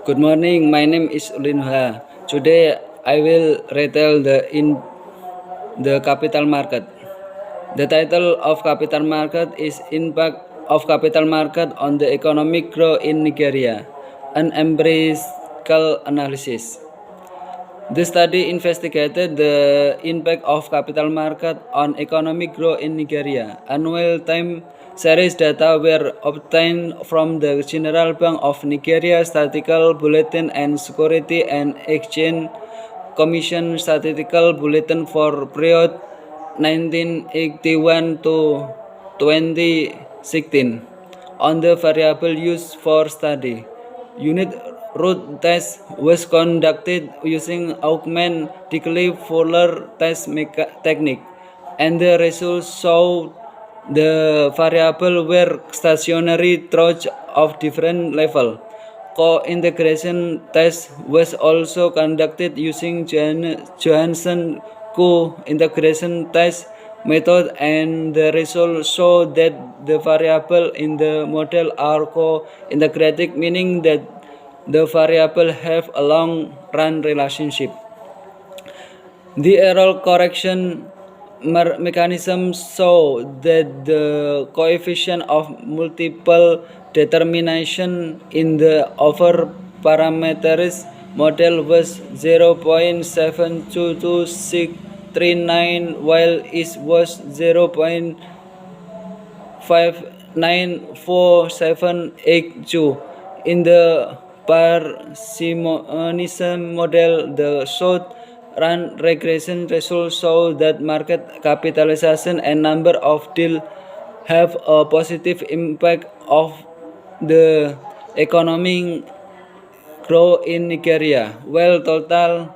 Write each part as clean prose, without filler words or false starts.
Good morning, my name is Ulinha. Today I will retell the capital market. The title of capital market is Impact of Capital Market on the Economic Growth in Nigeria, an empirical analysis. The study investigated the impact of capital market on economic growth in Nigeria. Annual time series data were obtained from the General Bank of Nigeria Statistical Bulletin and Security and Exchange Commission Statistical Bulletin for period 1981 to 2016 on the variable used for study. Unit root test was conducted using Augment-Decleve-Fuller test technique, and the results showed the variables were stationary throughout of different level. Co-integration test was also conducted using Johansson co-integration test method, and the results show that the variables in the model are co-integrated, meaning that the variables have a long-run relationship. The error correction mechanism show that the coefficient of multiple determination in the over parameters model was 0.72239 while it was 0.59478 in the parsimonious model. The short-run regression results show that market capitalization and number of deals have a positive impact of the economic growth in Nigeria, while total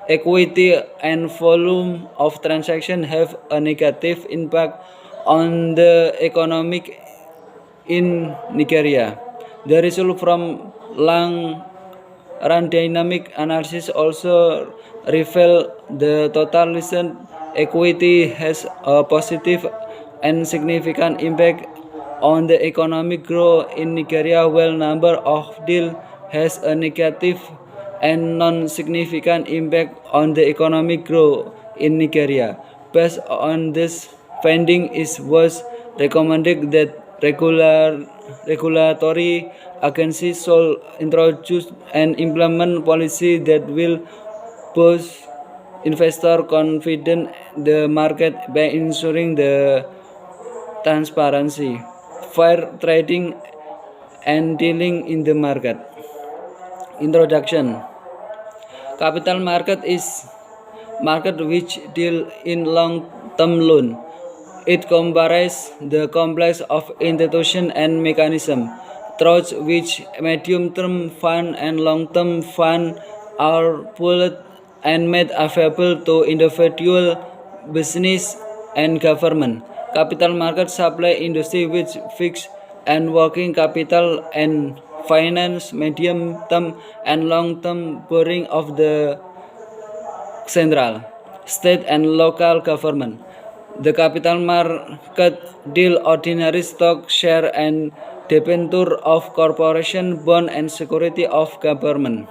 equity and volume of transaction have a negative impact on the economic in Nigeria. The result from long-run dynamic analysis also reveal the total equity has a positive and significant impact on the economic growth in Nigeria, while number of deals has a negative and non-significant impact on the economic growth in Nigeria. Based on this finding, it was recommended that regulatory agencies should introduce and implement policy that will boost investor confidence in the market by ensuring the transparency, fair trading, and dealing in the market. Introduction. Capital market is market which deal in long-term loan. It comprises the complex of institutions and mechanisms through which medium-term fund and long-term fund are pooled and made available to individual, business, and government. Capital market supply industry with fixed and working capital and finance medium-term and long-term borrowing of the central, state, and local government. The capital market deal ordinary stock, share, and debenture of corporation, bond, and security of government.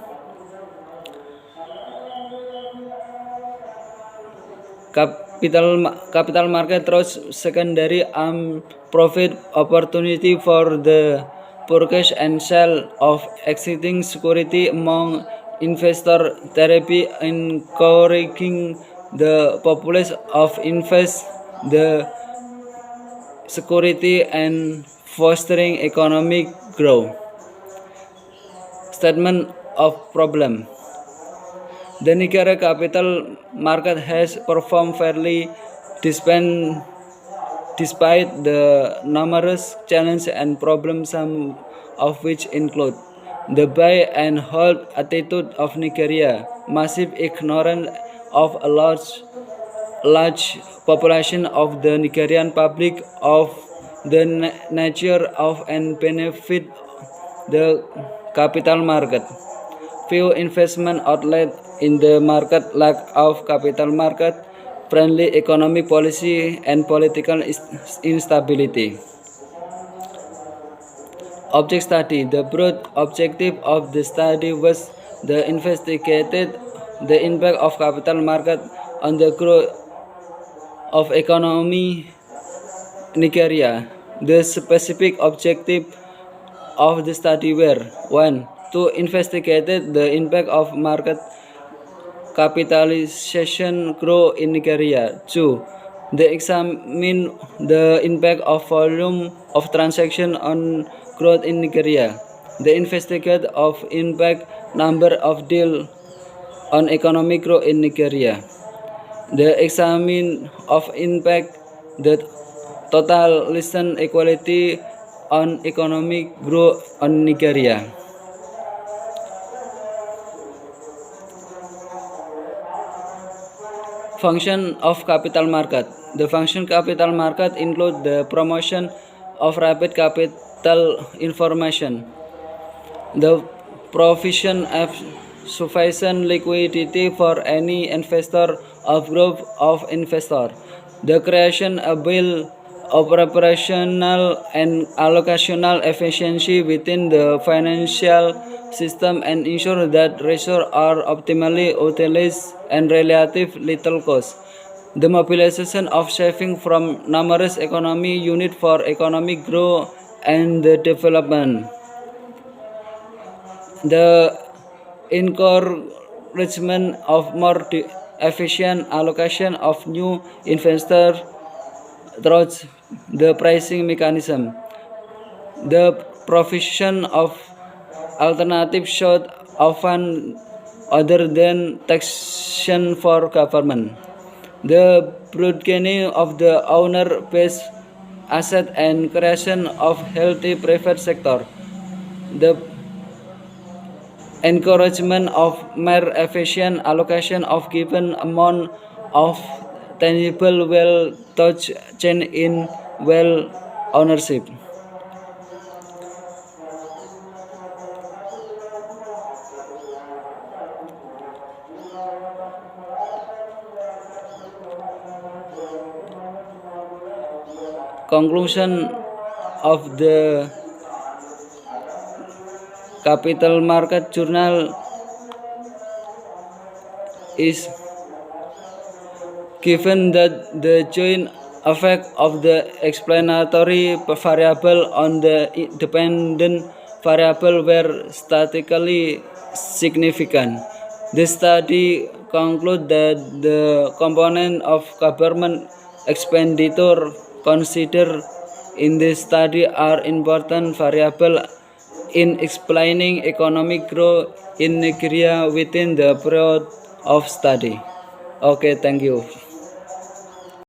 Capital market throws secondary profit opportunity for the purchase and sale of existing security among investor therapy, encouraging the populace of invest the security and fostering economic growth. Statement of problem. The Nigeria capital market has performed fairly despite the numerous challenges and problems, some of which include the buy and hold attitude of Nigeria, massive ignorance of a large population of the Nigerian public of the nature of and benefit the capital market, few investment outlets in the market, lack of capital market friendly economic policy, and political instability. Object study. The broad objective of the study was the investigated the impact of capital market on the growth of economy Nigeria. The specific objective of the study were 1. To investigate the impact of market capitalization growth in Nigeria. 2. They examine the impact of volume of transaction on growth in Nigeria. They investigate of impact number of deal on economic growth in Nigeria. The examine of impact the total listen equality on economic growth on Nigeria. Function of capital market. The function capital market include the promotion of rapid capital information, the provision of sufficient liquidity for any investor of group of investor, the creation of bill of operational and allocational efficiency within the financial system and ensure that resources are optimally utilized and relative little cost. The mobilization of saving from numerous economy units for economic growth and the development. The encouragement of more efficient allocation of new investors through the pricing mechanism. The provision of alternative source of fund other than taxation for government. The broadening of the owner-based asset and creation of healthy private sector. The encouragement of more efficient allocation of given amount of tangible wealth touch chain in wealth ownership. Conclusion of the Capital Market Journal is given that the joint effect of the explanatory variable on the dependent variable were statistically significant. The study concluded that the component of government expenditure considered in this study are important variable in explaining economic growth in Nigeria within the period of study. Okay, thank you.